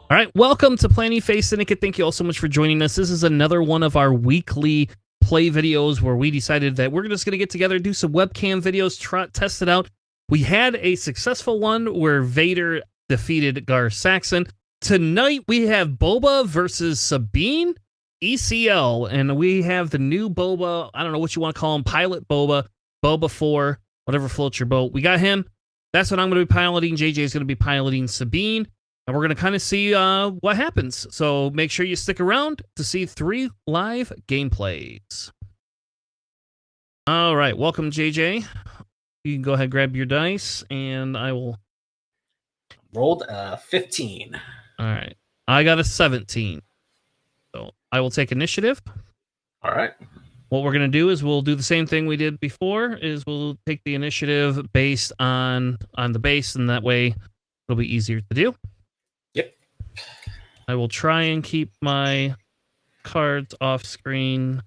All right, welcome to Planning Phase Syndicate. Thank you all so much for joining us. This is another one of our weekly play videos where we decided that we're just going to get together, do some webcam videos, test it out. We had a successful one where Vader defeated Gar Saxon. Tonight we have Boba versus Sabine ECL, and we have the new Boba. I don't know what you want to call him, Pilot Boba, Boba 4, whatever floats your boat. We got him. That's what I'm going to be piloting. JJ is going to be piloting Sabine. And we're going to kind of see what happens. So make sure you stick around to see 3 live gameplays. All right. Welcome, JJ. You can go ahead and grab your dice, and I will... Rolled a 15. All right. I got a 17. So I will take initiative. All right. What we're going to do is we'll do the same thing we did before, is we'll take the initiative based on the base, and that way it'll be easier to do. Yep. I will try and keep my cards off screen.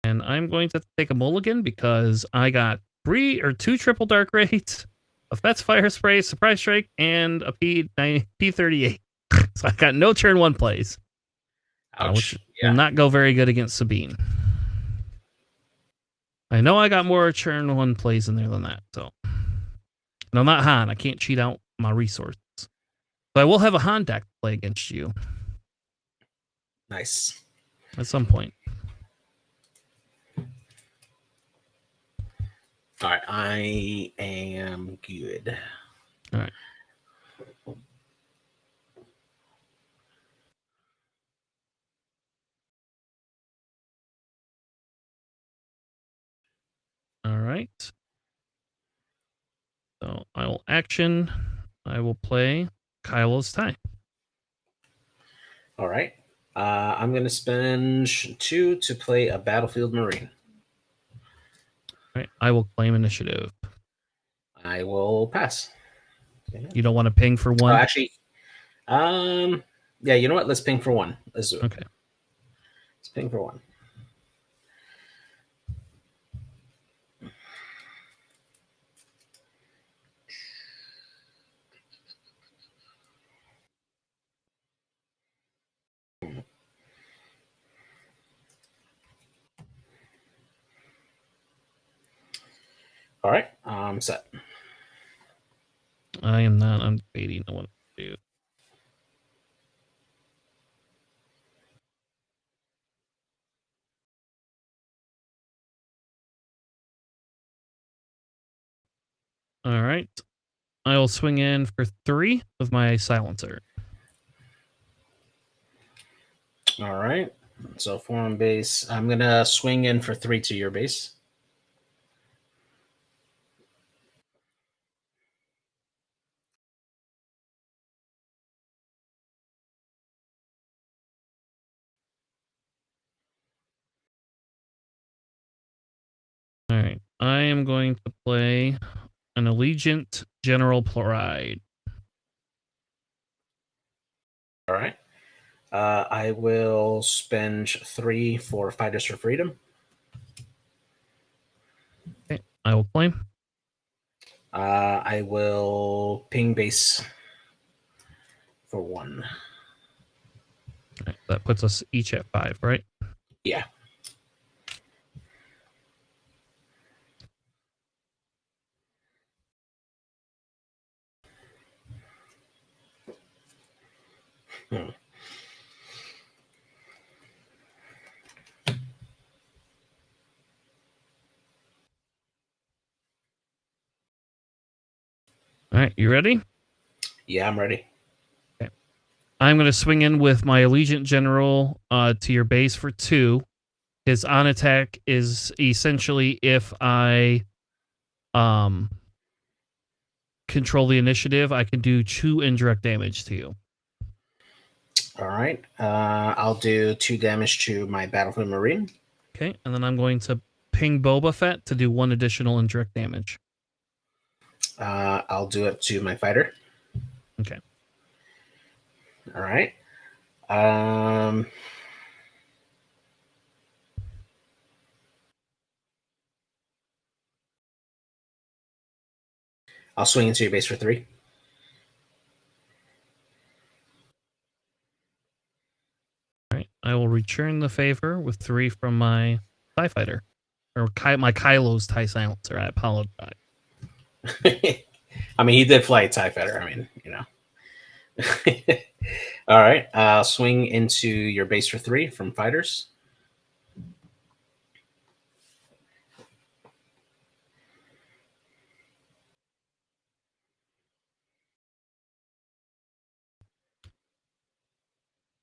And I'm going to take a mulligan because I got 2 triple dark raids, a Fett's Fire Spray, Surprise Strike, and a P38. So I got no turn 1 plays. Which will not go very good against Sabine. I know I got more turn 1 plays in there than that, so... No, not Han. I can't cheat out my resources. But I will have a Han deck to play against you. Nice. At some point. All right. I am good. All right. All right. So I will action. I will play Kylo's tie. All right. I'm going to spend 2 to play a Battlefield Marine. All right. I will claim initiative. I will pass. Okay. You don't want to ping for 1? Actually, yeah, you know what? Let's ping for 1. Let's do it. Okay. Let's ping for 1. All right, I'm set. I am not. I'm debating on what to do. All right. I will swing in for 3 with my silencer. All right. So 4 on base. I'm going to swing in for 3 to your base. All right. I am going to play an Allegiant General Pride. All right. I will spend 3 for Fighters for Freedom. Okay. I will claim. I will ping base for 1. Right, that puts us each at 5, right? Yeah. All right, you ready? Yeah, I'm ready. Okay. I'm going to swing in with my Allegiant General to your base for 2. His on attack is essentially if I control the initiative, I can do 2 indirect damage to you. All right. I'll do 2 damage to my Battlefield Marine. Okay, and then I'm going to ping Boba Fett to do 1 additional indirect damage. I'll do it to my fighter. Okay. All right. I'll swing into your base for 3. All right. I will return the favor with 3 from my TIE Fighter. Or my Kylo's TIE Silencer. I apologize. I mean, he did fly a TIE Fighter. I mean, you know. All right. I'll swing into your base for 3 from fighters.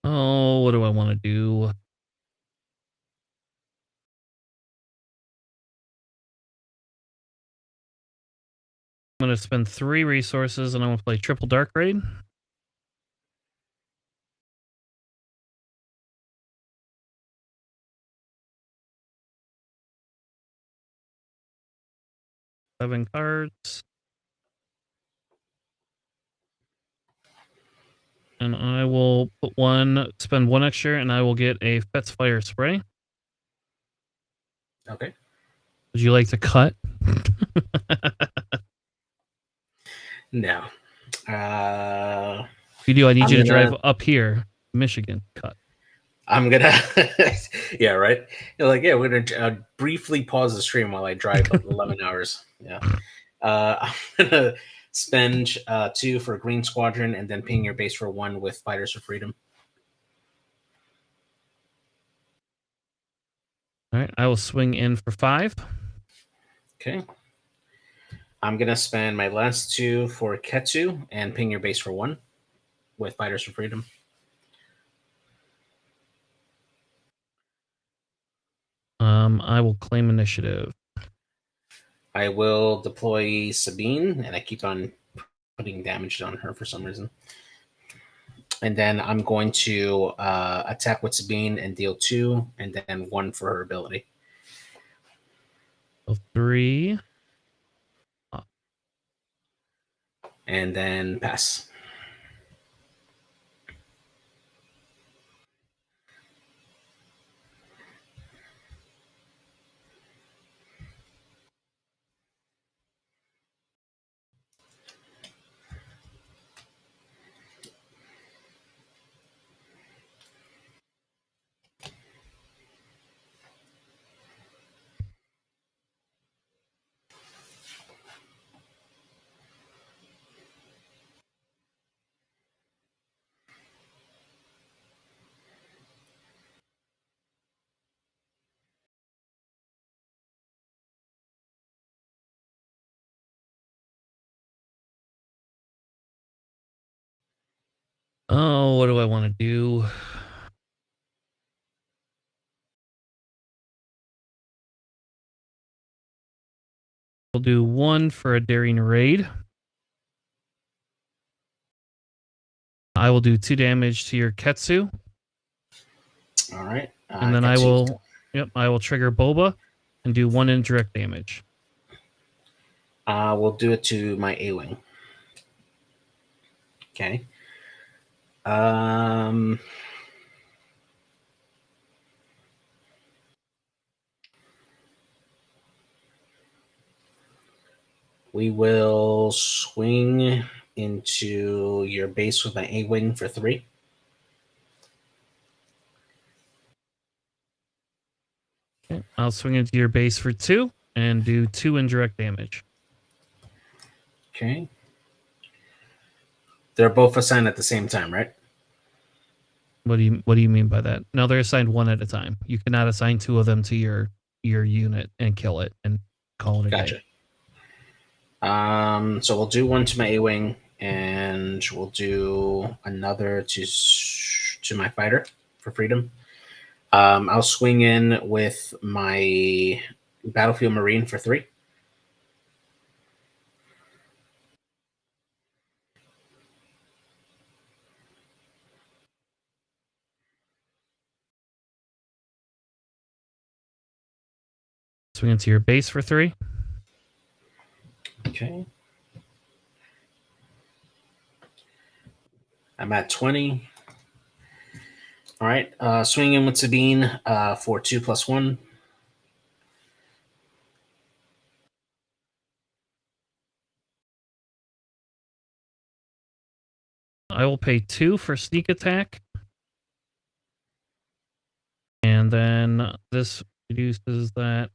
Oh, what do I want to do? I'm going to spend 3 resources and I'm going to play triple Dark Raid. Seven cards. And I will spend 1 extra, and I will get a Fett's Fire Spray. Okay. Would you like to cut? No. If you do, I need you to drive up here, Michigan. Cut. I'm gonna, yeah, right. You're like, yeah, we're gonna briefly pause the stream while I drive 11 hours. Yeah. I'm gonna spend 2 for Green Squadron and then ping your base for 1 with Fighters for Freedom. All right, I will swing in for 5. Okay. I'm gonna spend my last 2 for Ketsu and ping your base for 1 with Fighters for Freedom. I will claim initiative. I will deploy Sabine, and I keep on putting damage on her for some reason. And then I'm going to attack with Sabine and deal 2, and then 1 for her ability. So 3. And then pass. Oh, what do I want to do? We'll do 1 for a daring raid. I will do 2 damage to your Ketsu. All right. And then I will trigger Boba and do 1 indirect damage. We'll do it to my A-Wing. Okay. We will swing into your base with my A-Wing for 3. Okay. I'll swing into your base for 2 and do 2 indirect damage. Okay. They're both assigned at the same time, right? What do you mean by that? No, they're assigned 1 at a time. You cannot assign 2 of them to your unit and kill it and call it a Gotcha. day. So we'll do 1 to my A-Wing, and we'll do another to my fighter for freedom. I'll swing in with my Battlefield Marine for 3. Swing into your base for 3. Okay. I'm at 20. All right. Swing in with Sabine for 2+1. I will pay 2 for sneak attack. And then this reduces that.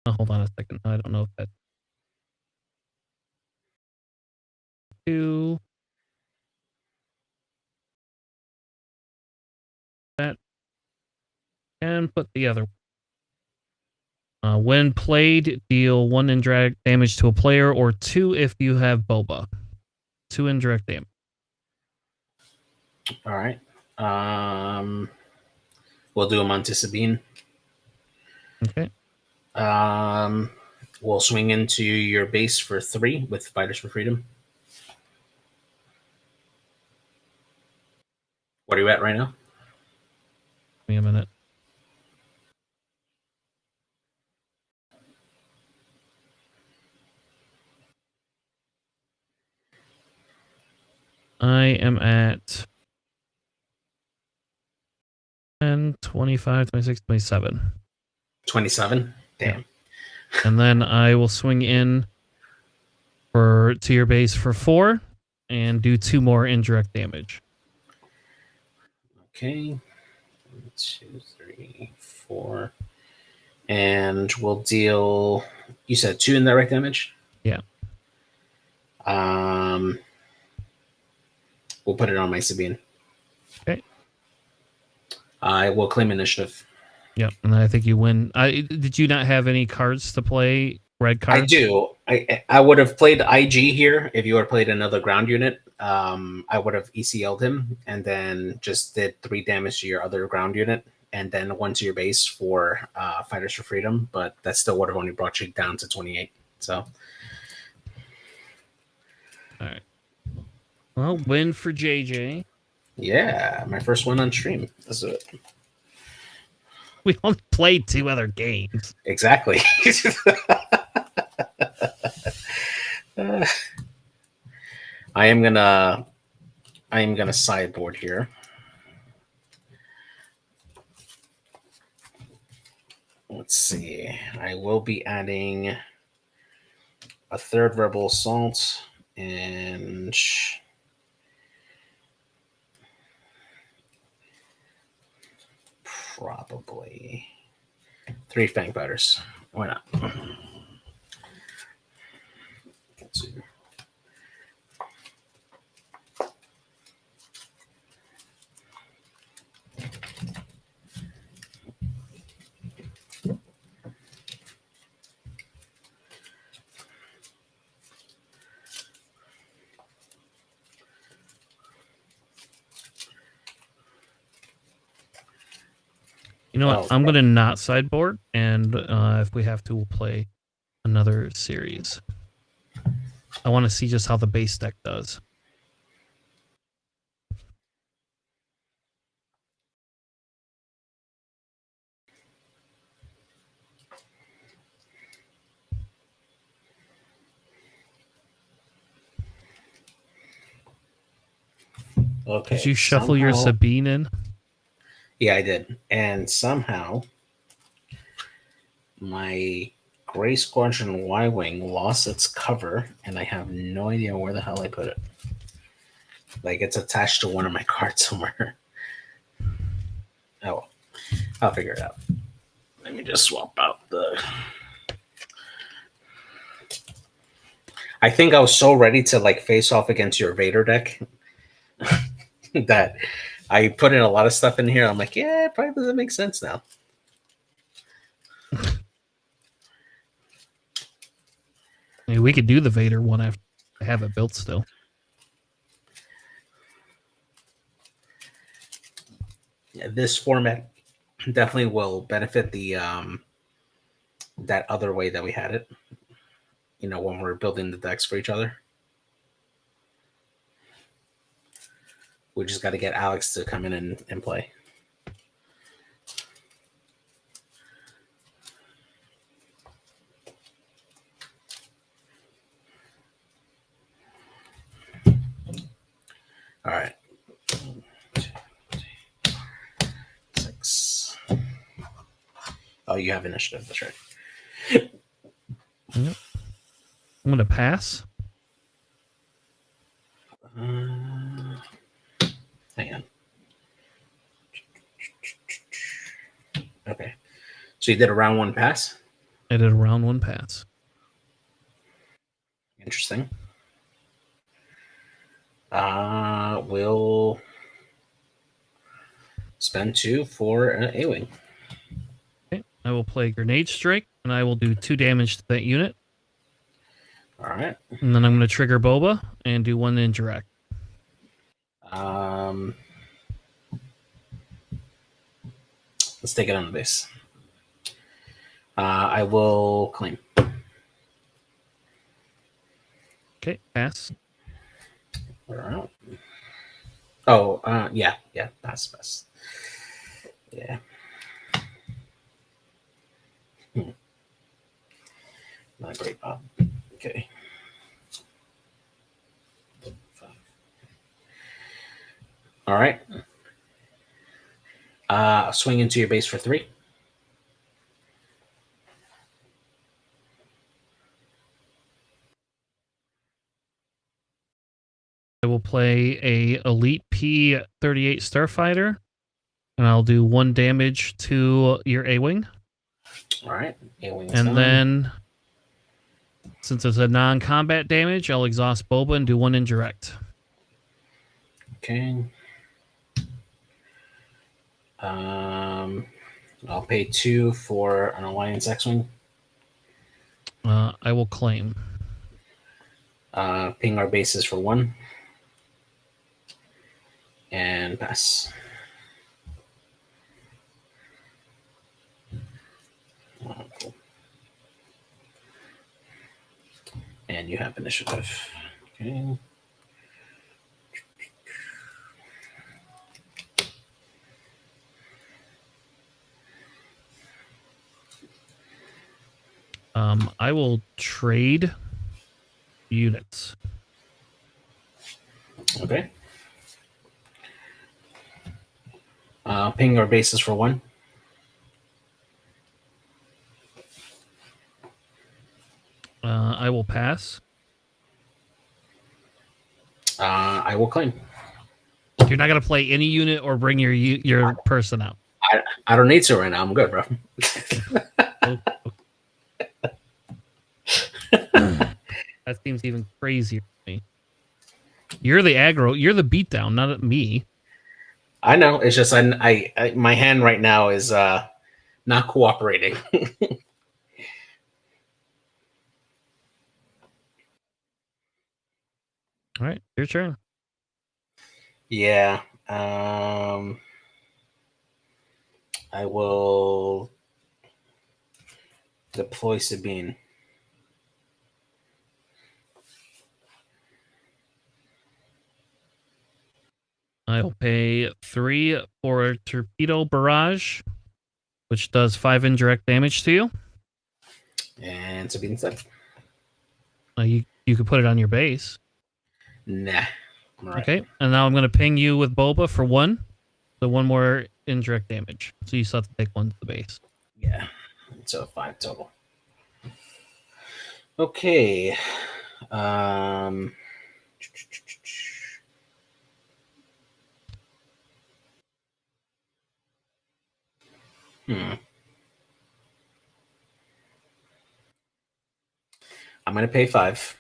Oh, hold on a second. I don't know if that's 2. That. And put the other one. When played, deal 1 indirect damage to a player, or 2 if you have Boba. 2 indirect damage. All right. We'll do them onto Sabine. Okay. We'll swing into your base for 3 with Fighters for Freedom. What are you at right now? Give me a minute. I am at 10, 25, 26, 27. 27? Damn. Yeah. And then I will swing in to your base for 4 and do 2 more indirect damage. Okay. 1, 2, 3, 4. And we'll deal, you said 2 indirect damage? Yeah. We'll put it on my Sabine. Okay. I will claim initiative. Yep. And I think you win. Did you not have any cards to play? Red cards? I do. I would have played IG here if you had played another ground unit. I would have ECL'd him and then just did 3 damage to your other ground unit and then 1 to your base for Fighters for Freedom. But that still would have only brought you down to 28. So. All right. Well, win for JJ. Yeah, my first one on stream. That's it. We only played 2 other games. Exactly. I am gonna sideboard here. Let's see. I will be adding a 3rd Rebel Assault and probably 3 Fang Fighters. Why not? Let's see. You know what? I'm going to not sideboard, and if we have to, we'll play another series. I want to see just how the base deck does. Okay. Did you shuffle your Sabine in? Yeah, I did. And somehow my Gray Squadron Y-Wing lost its cover, and I have no idea where the hell I put it. Like, it's attached to one of my cards somewhere. Oh, I'll figure it out. Let me just swap out the... I think I was so ready to, like, face off against your Vader deck that I put in a lot of stuff in here. I'm like, yeah, it probably doesn't make sense now. I mean, we could do the Vader one after I have it built still. Yeah, this format definitely will benefit the that other way that we had it. You know, when we're building the decks for each other. We just got to get Alex to come in and play. All right. 1, 2, 3, 6. Oh, you have initiative. That's right. I'm gonna pass. Hang on. Okay. So you did a round 1 pass? I did a round 1 pass. Interesting. We'll spend 2 for an A-Wing. Okay. I will play Grenade Strike, and I will do 2 damage to that unit. All right. And then I'm going to trigger Boba and do 1 indirect. Let's take it on the base. I will claim. Okay, pass. All right. Oh, yeah, pass. Yeah. Not great, Bob. Okay. All right. Swing into your base for 3. I will play a Elite P-38 Starfighter, and I'll do 1 damage to your A-Wing. All right. A-Wing's And down. then, since it's a non-combat damage, I'll exhaust Boba and do 1 indirect. Okay. I'll pay 2 for an Alliance X-Wing. I will claim. Ping our bases for 1. And pass. Oh, cool. And you have initiative. Okay. I will trade units. Okay. Ping our bases for 1. I will pass. I will claim. You're not gonna play any unit or bring your person out. I don't need to right now. I'm good, bro. That seems even crazier to me. You're the aggro. You're the beatdown, not me. I know. It's just I my hand right now is not cooperating. All right, your turn. Yeah. I will deploy Sabine. I'll pay 3 for a torpedo barrage, which does 5 indirect damage to you. And Sabine said, You could put it on your base. nah. All right. Okay, and now I'm going to ping you with Boba for 1. So 1 more indirect damage. So you still have to take 1 to the base. Yeah. So 5 total. Okay. I'm going to pay 5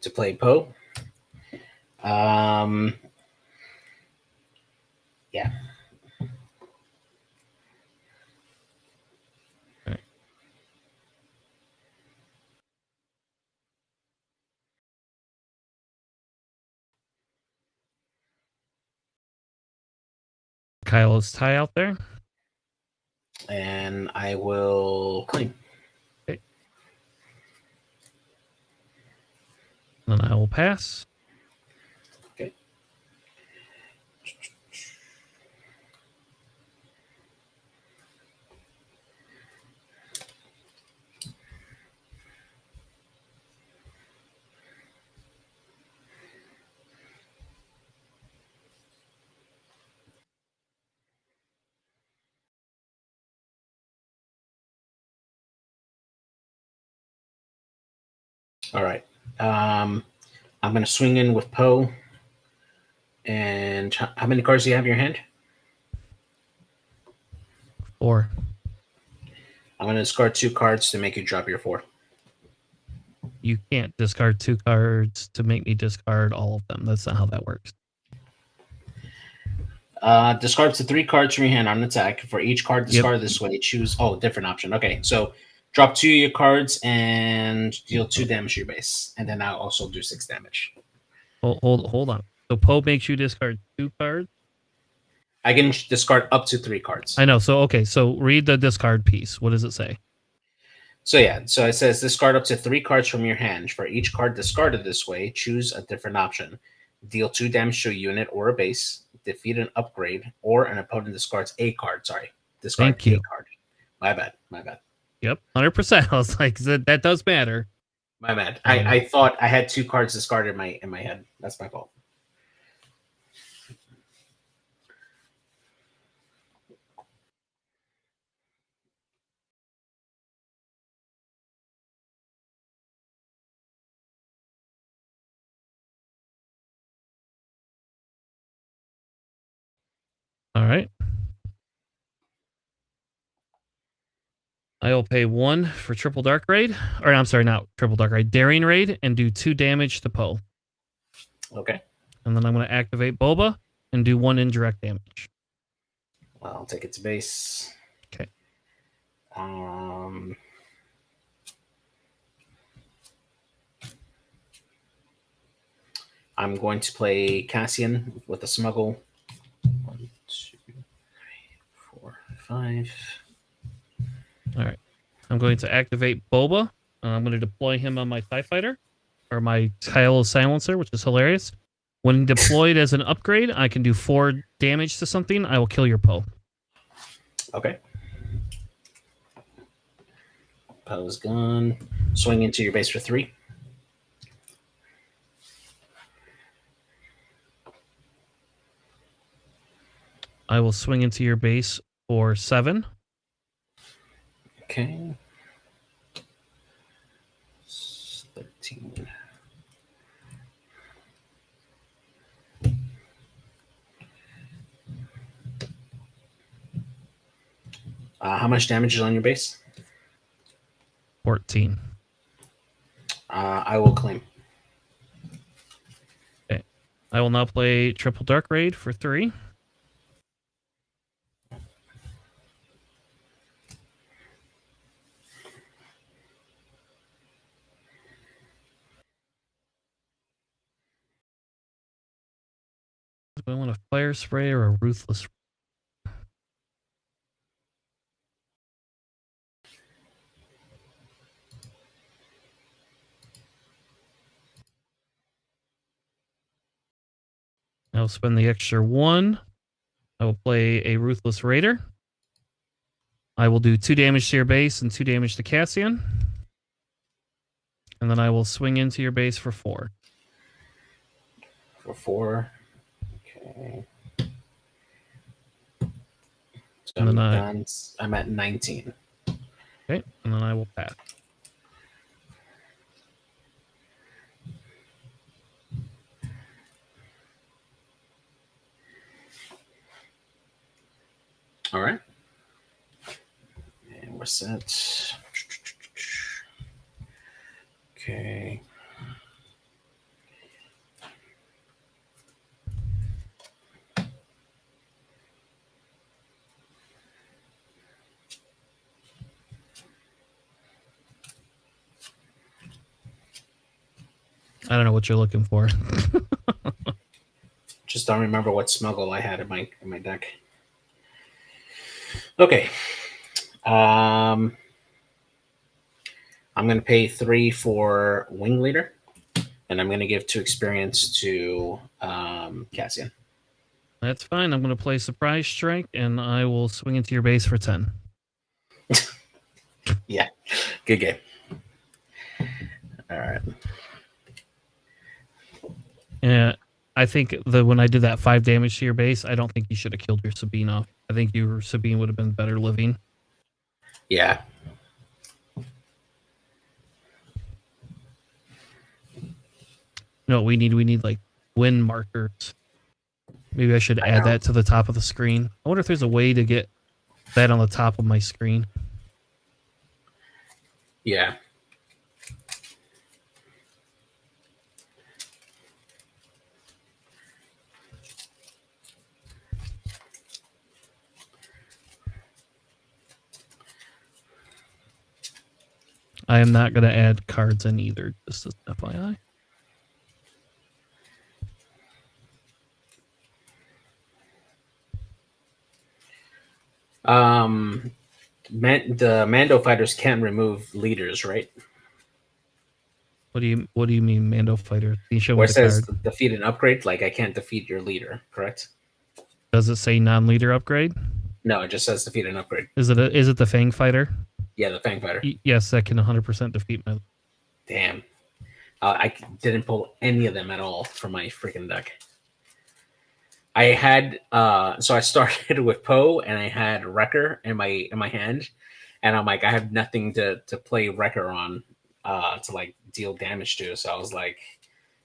to play Poe. Yeah. Right. Kylo's tie out there. And I will claim. Okay. Then I will pass. Okay. All right. I'm going to swing in with Poe. And how many cards do you have in your hand? 4. I'm going to discard 2 cards to make you drop your 4. You can't discard 2 cards to make me discard all of them. That's not how that works. Discard to 3 cards from your hand on attack. For each card discarded this way, choose... Oh, different option. Okay, so drop 2 of your cards and deal 2 damage to your base. And then I'll also do 6 damage. Hold on. So Poe makes you discard 2 cards? I can discard up to 3 cards. I know. So, okay. So read the discard piece. What does it say? So yeah, so it says discard up to 3 cards from your hand. For each card discarded this way, choose a different option. Deal 2 damage to a unit or a base. Defeat an upgrade, or an opponent discards a card. Sorry, discard a card. My bad. Yep, 100%. I was like, that does matter. My bad. I thought I had 2 cards discarded in my head. That's my fault. All right. I will pay 1 for triple dark raid, or I'm sorry, not triple dark raid, daring raid, and do 2 damage to Poe. Okay. And then I'm going to activate Boba and do 1 indirect damage. I'll take it to base. Okay. I'm going to play Cassian with a smuggle. 1, 2, 3, 4, 5. All right. I'm going to activate Boba. I'm going to deploy him on my TIE Fighter, or my Kylo Silencer, which is hilarious. When deployed as an upgrade, I can do 4 damage to something. I will kill your Poe. Okay. Poe's gone. Swing into your base for 3. I will swing into your base for 7. Okay. 13. How much damage is on your base? 14. I will claim. Okay. I will now play Triple Dark Raid for 3. Do I want a Fire Spray or a Ruthless? I will spend the extra 1. I will play a Ruthless Raider. I will do 2 damage to your base and 2 damage to Cassian. And then I will swing into your base for 4. For 4. Okay. So I'm at 19. Okay, and then I will pass. All right. And we're set. Okay. I don't know what you're looking for. Just don't remember what smuggle I had in my deck. Okay. I'm going to pay 3 for Wing Leader, and I'm going to give 2 experience to Cassian. That's fine. I'm going to play Surprise Strike, and I will swing into your base for 10. Yeah, good game. All right. And I think that when I did that 5 damage to your base, I don't think you should have killed your Sabine off. I think your Sabine would have been better living. Yeah. No, we need like win markers. Maybe I should add that to the top of the screen. I wonder if there's a way to get that on the top of my screen. Yeah. I am not going to add cards in either, just as FYI. The Mando fighters can't remove leaders, right? What do you mean, Mando fighter? Can you show Where me it the says card? defeat an upgrade, like I can't defeat your leader, correct? Does it say non-leader upgrade? No, it just says defeat an upgrade. Is it the Fang fighter? Yeah, the Fang fighter. Yes, that can 100% defeat my. Damn. I didn't pull any of them at all for my freaking deck. I had so I started with Poe and I had Wrecker in my hand, and I'm like, I have nothing to play Wrecker on to like deal damage to. So I was like,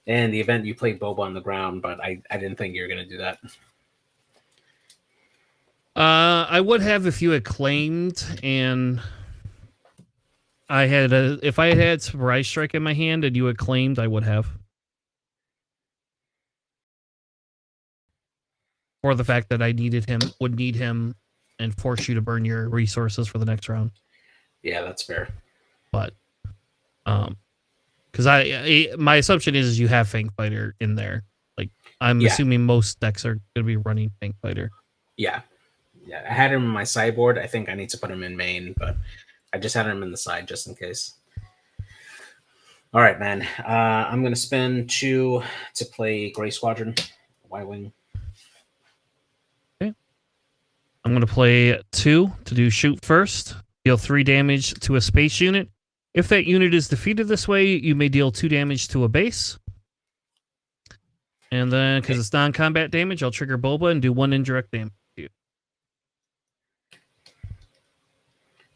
in the event you played Boba on the ground, but I didn't think you were gonna do that. I would have if you had claimed, and I had if I had Surprise Strike in my hand and you had claimed, I would have. Or the fact that I would need him and force you to burn your resources for the next round. Yeah, that's fair. But because my assumption is you have Fang Fighter in there. Like I'm assuming most decks are going to be running Fang Fighter. Yeah. I had him in my sideboard. I think I need to put him in main, but I just had him in the side just in case. All right, man. I'm going to spend 2 to play Gray Squadron, Y-Wing. Okay. I'm going to play 2 to do shoot first. Deal 3 damage to a space unit. If that unit is defeated this way, you may deal 2 damage to a base. And then, because it's non-combat damage, I'll trigger Boba and do 1 indirect damage to you.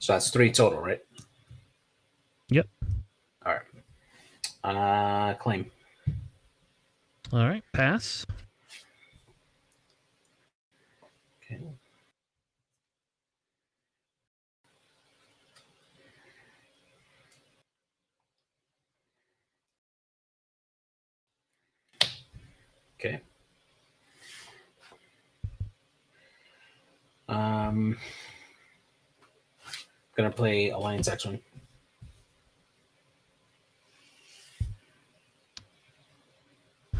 So that's 3 total, right? Yep. All right. Claim. All right. Pass. Okay. Okay. Gonna play Alliance X-Wing.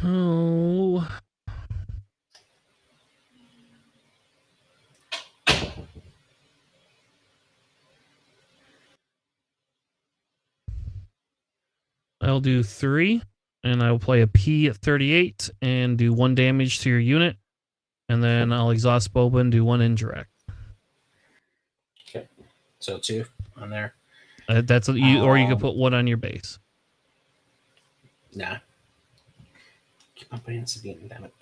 Oh. I'll do 3, and I will play a P at 38 and do 1 damage to your unit. And then I'll exhaust Boba and do 1 indirect. Okay. So 2 on there. That's you, or you could put 1 on your base. Nah. Keep on putting Sabine, damn it.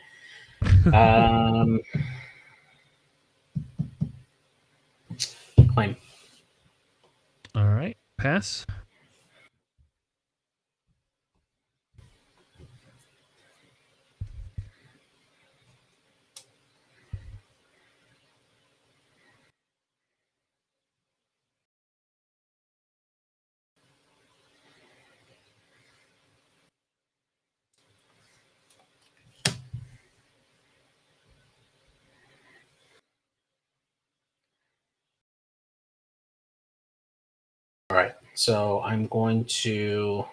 Claim. All right. Pass. All right. So I'm going to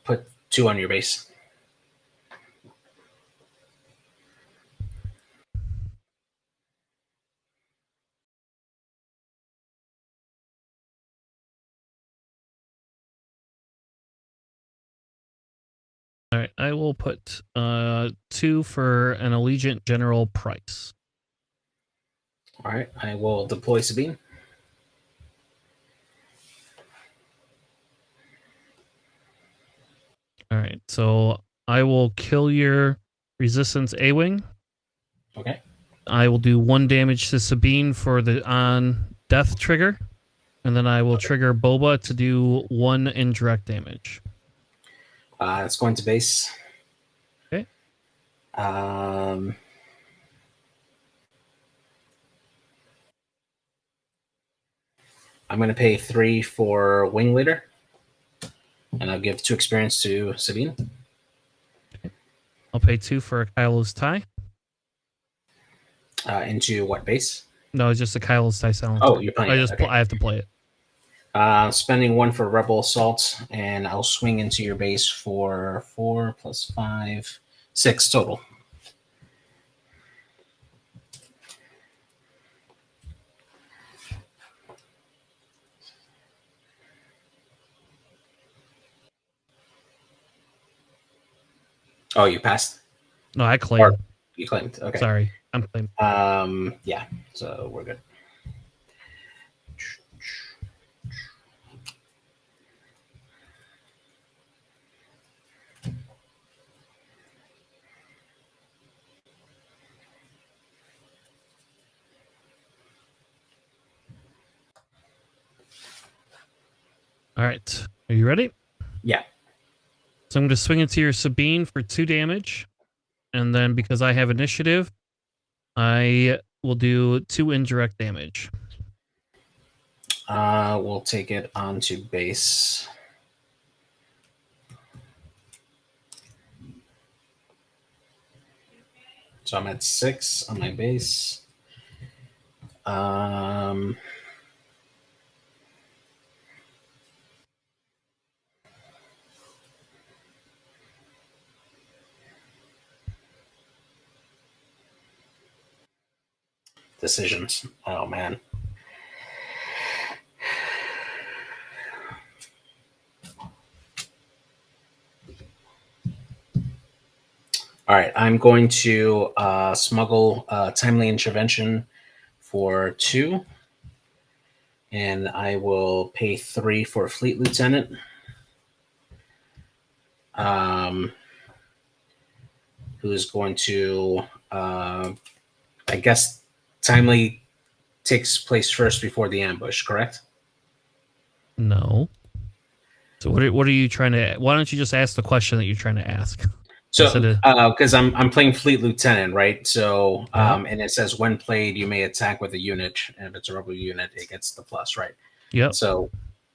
put 2 on your base. All right. I will put 2 for an Allegiant General Price. All right. I will deploy Sabine. All right. So I will kill your Resistance A-Wing. Okay. I will do 1 damage to Sabine for the on death trigger. And then I will trigger Boba to do 1 indirect damage. It's going to base. Okay. I'm going to pay 3 for Wing Leader. And I'll give 2 experience to Sabine. Okay. I'll pay 2 for a Kylo's tie. Into what base? No, it's just a Kylo's tie silence. Oh, you're playing it. Okay. I have to play it. Spending 1 for Rebel Assault, and I'll swing into your base for 4 plus 5, 6 total. Oh, you passed? No, I claimed. You claimed. Okay. Sorry, I'm claiming. Yeah, so we're good. All right. Are you ready? Yeah. So I'm going to swing into your Sabine for 2 damage. And then because I have initiative, I will do 2 indirect damage. We'll take it onto base. So I'm at 6 on my base. Decisions. Oh, man. All right, I'm going to smuggle Timely Intervention for 2. And I will pay 3 for Fleet Lieutenant. Who's going to, I guess, Timely takes place first before the ambush, correct? No. So what are you trying to? Why don't you just ask the question that you're trying to ask? So, because I'm playing Fleet Lieutenant, right? So, and it says when played, you may attack with a unit, and if it's a rebel unit, it gets the plus, right? Yep. So,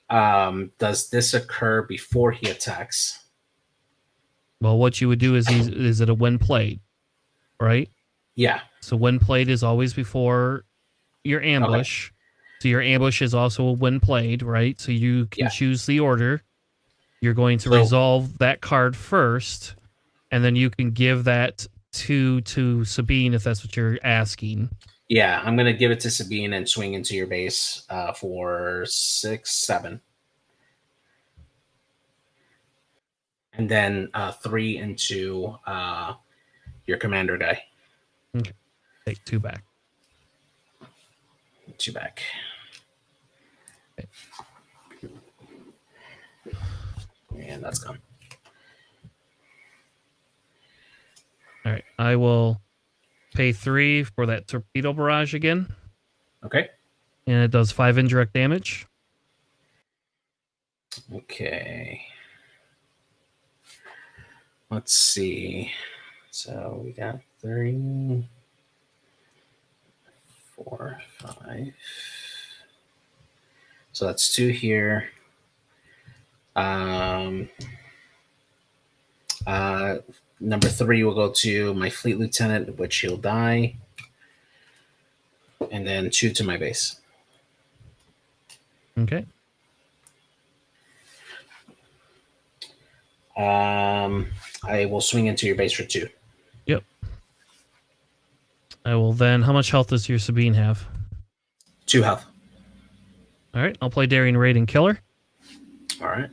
does this occur before he attacks? Well, what you would do is it a when played, right? Yeah. So when played is always before your ambush. Okay. So your ambush is also when played, right? So you can choose the order. You're going to resolve that card first, and then you can give that to Sabine if that's what you're asking. Yeah, I'm going to give it to Sabine and swing into your base for 6, 7. And then 3 into your commander guy. Okay. Take 2 back. 2 back. Okay. And that's gone. All right. I will pay 3 for that torpedo barrage again. Okay. And it does 5 indirect damage. Okay. Let's see. So we got 3, 4, 5. So that's 2 here. Number 3 will go to my Fleet Lieutenant, which he'll die. And then 2 to my base. Okay. I will swing into your base for 2. Yep. I will then. How much health does your Sabine have? 2 health. All right. I'll play Daring Raid and Killer. All right.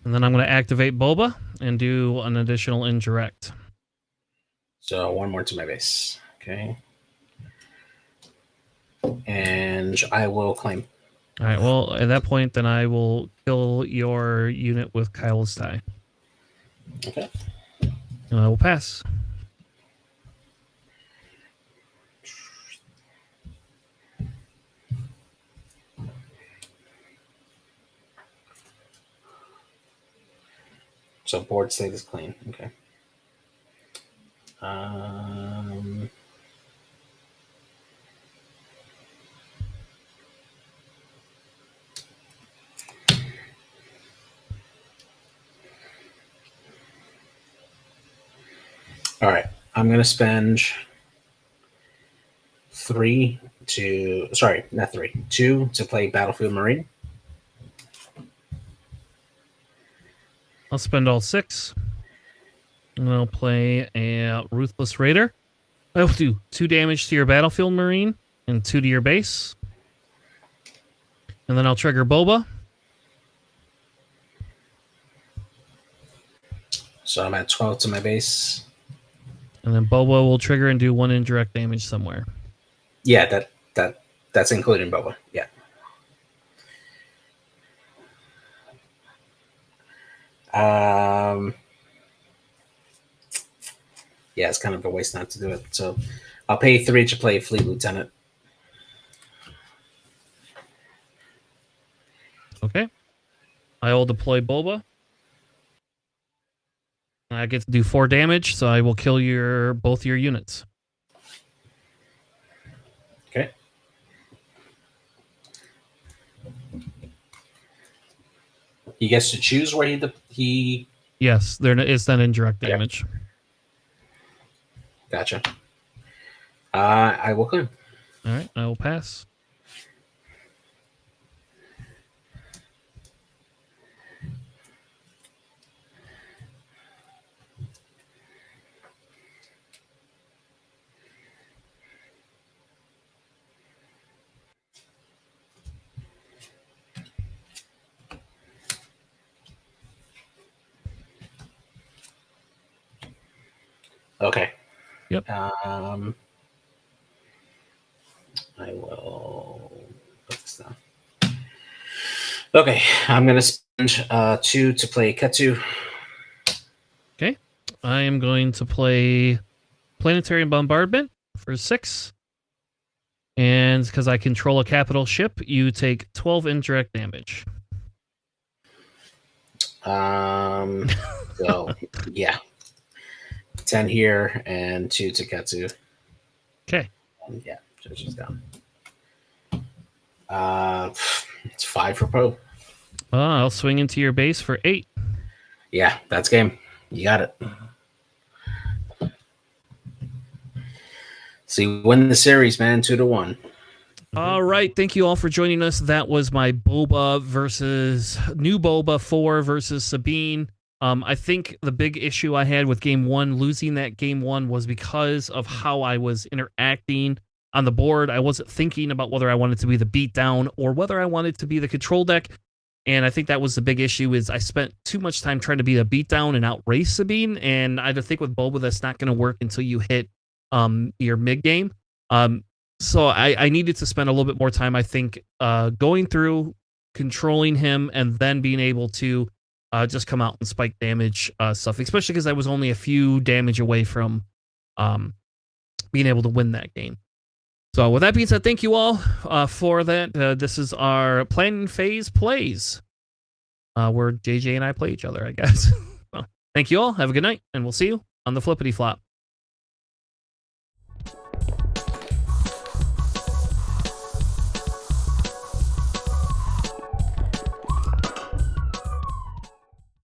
And then I'm going to activate Boba and do an additional indirect. So 1 more to my base. Okay. And I will claim. All right. Well, at that point, then I will kill your unit with Kyle's tie. Okay. And I will pass. So board state is clean. Okay. All right. I'm going to spend 2 to play Battlefield Marine. I'll spend all 6. And I'll play a Ruthless Raider. I'll do 2 damage to your Battlefield Marine and 2 to your base. And then I'll trigger Boba. So I'm at 12 to my base. And then Boba will trigger and do 1 indirect damage somewhere. Yeah, that's including Boba. Yeah. Yeah, it's kind of a waste not to do it. So I'll pay 3 to play Fleet Lieutenant. Okay. I will deploy Boba. I get to do 4 damage, so I will kill both your units. Okay. He gets to choose where he. Yes, there is then indirect damage. Okay. Gotcha. I will claim. All right, I will pass. Okay. Yep. I will put this down. Okay, I'm gonna spend 2 to play Ketsu. Okay, I am going to play Planetary Bombardment for 6. And because I control a capital ship, you take 12 indirect damage. So yeah. 10 here and 2 to Ketsu. Okay. And yeah, so she's down. It's 5 for Poe. I'll swing into your base for 8. Yeah, that's game. You got it. So you win the series, man, 2-1. All right, thank you all for joining us. That was my Boba versus new Boba 4 versus Sabine. I think the big issue I had with game 1, losing that game 1, was because of how I was interacting on the board. I wasn't thinking about whether I wanted to be the beatdown or whether I wanted to be the control deck. And I think that was the big issue, is I spent too much time trying to be a beatdown and outrace Sabine. And I think with Boba, that's not going to work until you hit your mid game. So I needed to spend a little bit more time, I think, going through, controlling him, and then being able to just come out and spike damage stuff, especially because I was only a few damage away from being able to win that game. So with that being said, thank you all for that. This is our planning phase plays, where JJ and I play each other, I guess. Well, thank you all. Have a good night, and we'll see you on the flippity flop.